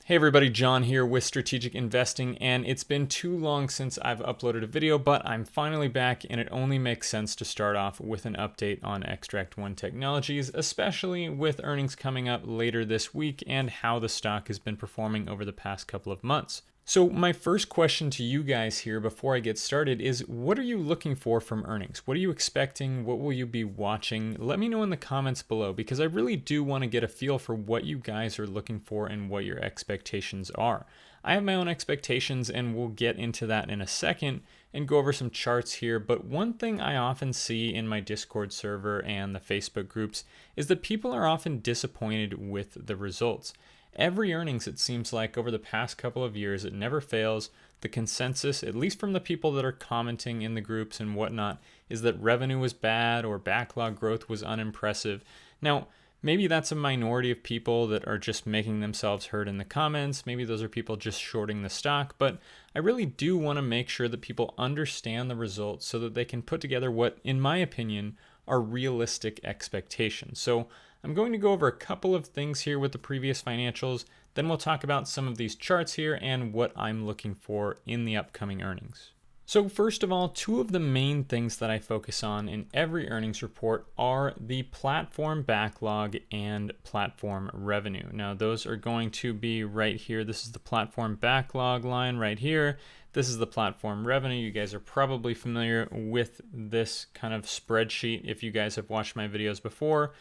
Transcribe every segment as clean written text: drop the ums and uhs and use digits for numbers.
Hey everybody, John here with Strategic Investing, and it's been too long since I've uploaded a video, but I'm finally back, and it only makes sense to start off with an update on Xtract One Technologies, especially with earnings coming up later this week and how the stock has been performing over the past couple of months. So my first question to you guys here before I get started is, what are you looking for from earnings? What are you expecting? What will you be watching? Let me know in the comments below, because I really do want to get a feel for what you guys are looking for and what your expectations are. I have my own expectations, and we'll get into that in a second and go over some charts here. But one thing I often see in my Discord server and the Facebook groups is that people are often disappointed with the results. Every earnings, it seems like, over the past couple of years, it never fails. The consensus, at least from the people that are commenting in the groups and whatnot, is that revenue was bad or backlog growth was unimpressive. Now, maybe that's a minority of people that are just making themselves heard in the comments. Maybe those are people just shorting the stock, but I really do want to make sure that people understand the results so that they can put together what, in my opinion, are realistic expectations. So I'm going to go over a couple of things here with the previous financials, then we'll talk about some of these charts here and what I'm looking for in the upcoming earnings. So first of all, two of the main things that I focus on in every earnings report are the platform backlog and platform revenue. Now those are going to be right here. This is the platform backlog line right here. This is the platform revenue. You guys are probably familiar with this kind of spreadsheet if you guys have watched my videos before.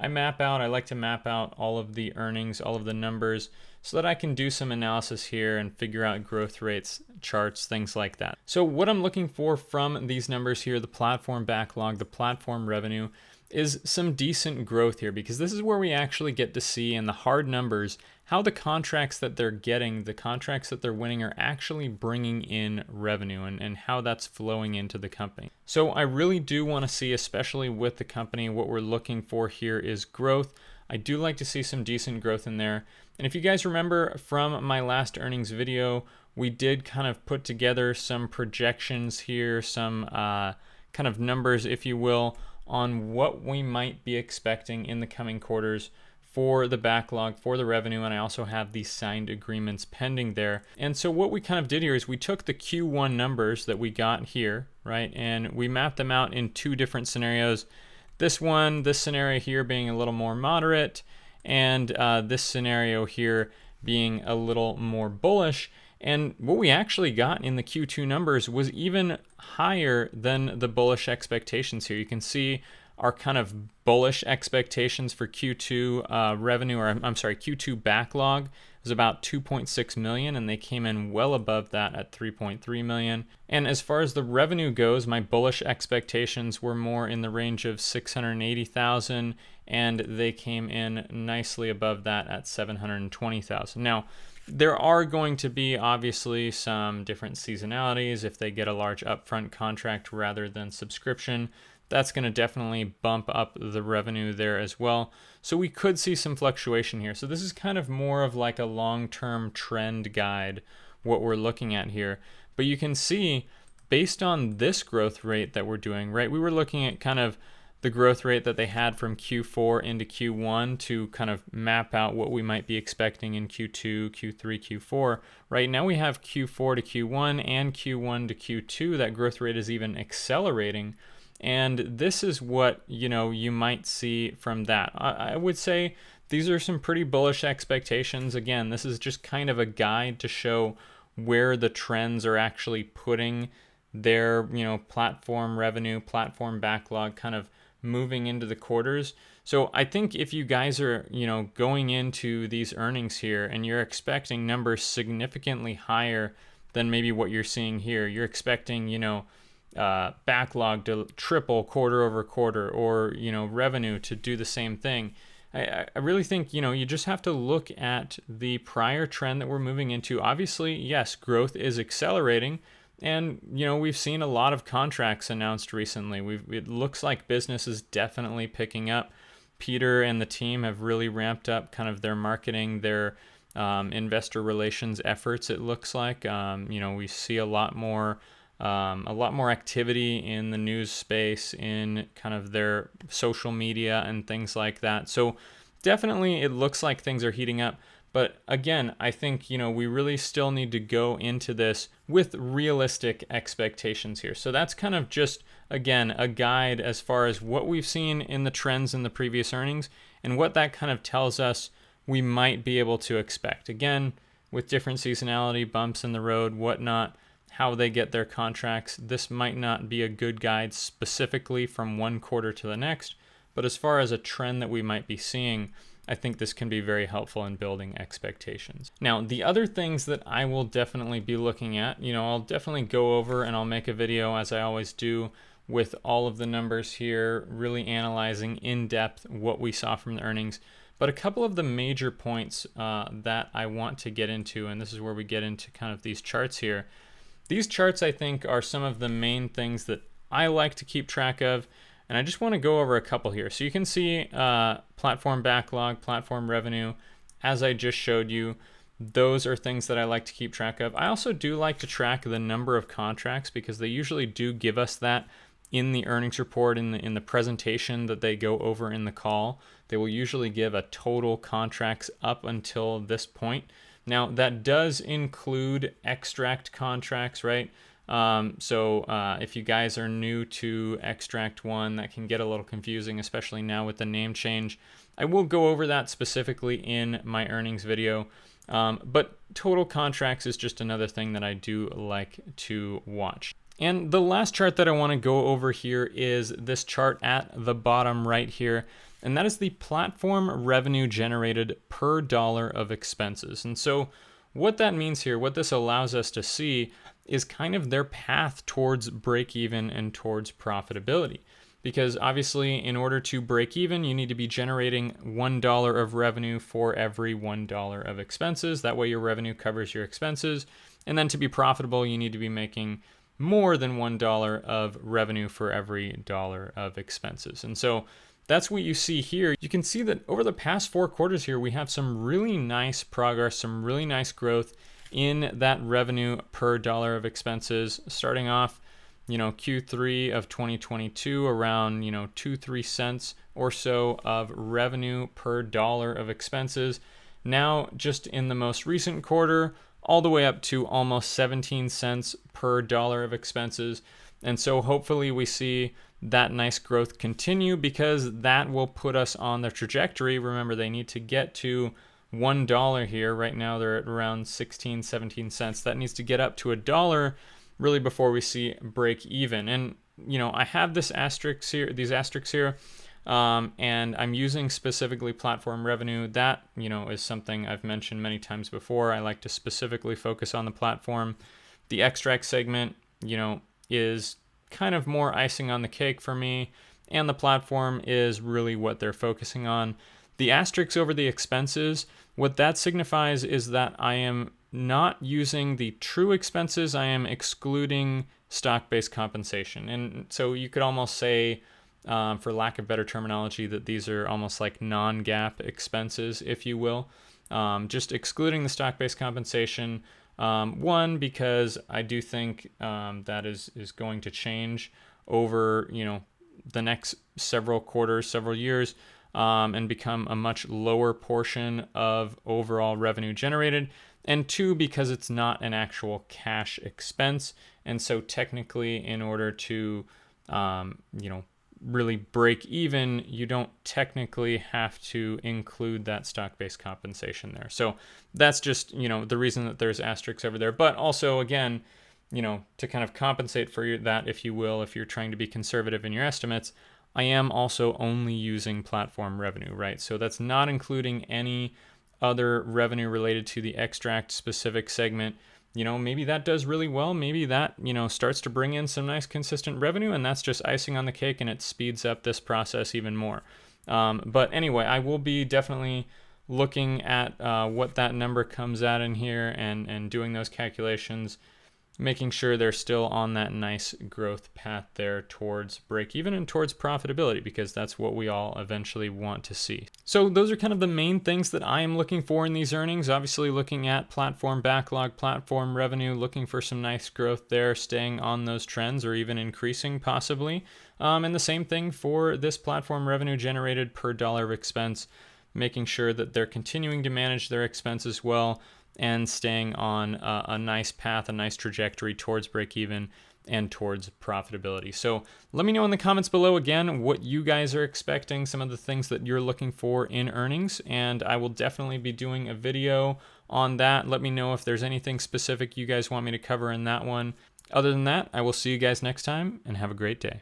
I like to map out all of the earnings, all of the numbers, so that I can do some analysis here and figure out growth rates, charts, things like that. So what I'm looking for from these numbers here, the platform backlog, the platform revenue, is some decent growth here, because this is where we actually get to see in the hard numbers how the contracts that they're getting, the contracts that they're winning, are actually bringing in revenue and how that's flowing into the company. So I really do want to see, especially with the company, what we're looking for here is growth. I do like to see some decent growth in there. And if you guys remember from my last earnings video, we did kind of put together some projections here, some kind of numbers, if you will, on what we might be expecting in the coming quarters for the backlog, for the revenue, and I also have the signed agreements pending there. And so what we kind of did here is we took the Q1 numbers that we got here, right, and we mapped them out in two different scenarios. This scenario here being a little more moderate, and this scenario here being a little more bullish. And what we actually got in the Q2 numbers was even higher than the bullish expectations here. You can see our kind of bullish expectations for Q2 revenue, or I'm sorry, Q2 backlog was about 2.6 million, and they came in well above that at 3.3 million. And as far as the revenue goes, my bullish expectations were more in the range of 680,000, and they came in nicely above that at 720,000. Now, there are going to be obviously some different seasonalities. If they get a large upfront contract rather than subscription, that's going to definitely bump up the revenue there as well. So we could see some fluctuation here. So this is kind of more of like a long-term trend guide, what we're looking at here. But you can see, based on this growth rate that we're doing, right, we were looking at kind of the growth rate that they had from Q4 into Q1 to kind of map out what we might be expecting in Q2, Q3, Q4. Right now we have Q4 to Q1 and Q1 to Q2. That growth rate is even accelerating. And this is what, you might see from that. I would say these are some pretty bullish expectations. Again, this is just kind of a guide to show where the trends are actually putting their, platform revenue, platform backlog kind of moving into the quarters. So I think if you guys are, going into these earnings here and you're expecting numbers significantly higher than maybe what you're seeing here, you're expecting, backlog to triple quarter over quarter, or revenue to do the same thing. I really think you just have to look at the prior trend that we're moving into. Obviously, yes, growth is accelerating, and we've seen a lot of contracts announced recently. It looks like business is definitely picking up. Peter and the team have really ramped up kind of their marketing, their investor relations efforts. It looks like we see a lot more activity in the news space, in kind of their social media and things like that. So definitely it looks like things are heating up. But again, I think, we really still need to go into this with realistic expectations here. So that's kind of just, again, a guide as far as what we've seen in the trends in the previous earnings and what that kind of tells us we might be able to expect. Again, with different seasonality, bumps in the road, whatnot, how they get their contracts, this might not be a good guide specifically from one quarter to the next, but as far as a trend that we might be seeing, I think this can be very helpful in building expectations. Now, the other things that I will definitely be looking at, I'll definitely go over and I'll make a video, as I always do, with all of the numbers here, really analyzing in depth what we saw from the earnings. But a couple of the major points that I want to get into, and this is where we get into kind of these charts here. These charts, I think, are some of the main things that I like to keep track of. And I just want to go over a couple here. So you can see platform backlog, platform revenue, as I just showed you. Those are things that I like to keep track of. I also do like to track the number of contracts because they usually do give us that in the earnings report, in the presentation that they go over in the call. They will usually give a total contracts up until this point. Now, that does include Xtract contracts, right? So if you guys are new to Xtract One, that can get a little confusing, especially now with the name change. I will go over that specifically in my earnings video. But total contracts is just another thing that I do like to watch. And the last chart that I want to go over here is this chart at the bottom right here. And that is the platform revenue generated per dollar of expenses. And so what that means here, what this allows us to see is kind of their path towards break even and towards profitability. Because obviously, in order to break even, you need to be generating $1 of revenue for every $1 of expenses. That way your revenue covers your expenses. And then to be profitable, you need to be making more than $1 of revenue for every dollar of expenses. And so that's what you see here. You can see that over the past 4 quarters here, we have some really nice progress, some really nice growth in that revenue per dollar of expenses. Starting off, Q3 of 2022, around, 2-3 cents or so of revenue per dollar of expenses. Now, just in the most recent quarter, all the way up to almost 17 cents per dollar of expenses. And so hopefully we see that nice growth continue, because that will put us on the trajectory. Remember, they need to get to $1 here. Right now they're at around 16, 17 cents. That needs to get up to $1 really before we see break even. And, I have these asterisks here, and I'm using specifically platform revenue. That, is something I've mentioned many times before. I like to specifically focus on the platform. The Xtract segment, is kind of more icing on the cake for me, and the platform is really what they're focusing on. The asterisks over the expenses, what that signifies is that I am not using the true expenses. I am excluding stock-based compensation. And so you could almost say, for lack of better terminology, that these are almost like non-GAAP expenses, if you will. Just excluding the stock-based compensation. One, because I do think that is going to change over the next several quarters, several years, and become a much lower portion of overall revenue generated. And 2, because it's not an actual cash expense. And so technically, in order to really break even, you don't technically have to include that stock-based compensation there. So that's just, the reason that there's asterisks over there. But also, again, to kind of compensate for that, if you will, if you're trying to be conservative in your estimates, I am also only using platform revenue, right? So that's not including any other revenue related to the Xtract specific segment. Maybe that does really well. Maybe that, starts to bring in some nice consistent revenue, and that's just icing on the cake, and it speeds up this process even more. But anyway, I will be definitely looking at what that number comes out in here and doing those calculations, making sure they're still on that nice growth path there towards break even and towards profitability, because that's what we all eventually want to see. So those are kind of the main things that I am looking for in these earnings. Obviously looking at platform backlog, platform revenue, looking for some nice growth there, staying on those trends or even increasing possibly. And the same thing for this platform revenue generated per dollar of expense, making sure that they're continuing to manage their expenses well and staying on a nice path, a nice trajectory towards break even and towards profitability. So let me know in the comments below again what you guys are expecting, some of the things that you're looking for in earnings, and I will definitely be doing a video on that. Let me know if there's anything specific you guys want me to cover in that one. Other than that, I will see you guys next time, and have a great day.